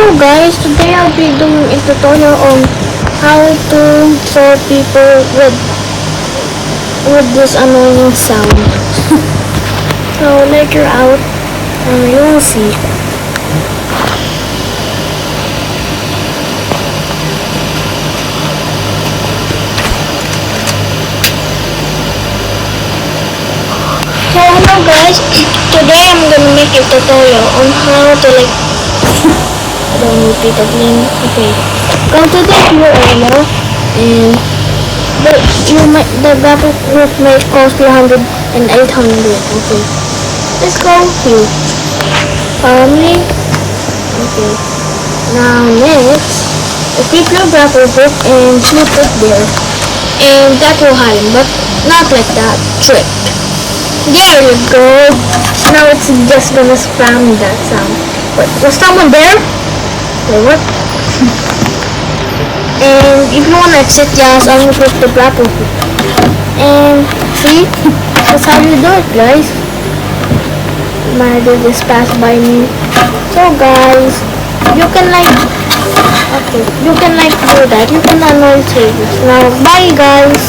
Hello guys, today I'll be doing a tutorial on how to solve people with this annoying sound. So later out and you will see. So hello guys, today I'm gonna make a tutorial on how to don't repeat again. Okay. Go to the URL and the graphic group may cost you 100 and 800. Okay. Let's go here. Family. Okay. Now next, equip your graphic group and put it there. And that will hide, but not like that. Trick. There you go. Now it's just gonna spam that sound. Wait, was someone there? Wait, what? And if you wanna exit, just unclick the grapple hook. And see? That's how you do it, guys. My did just passed by me. So guys, you can do that. You can annoy savers. Now bye guys.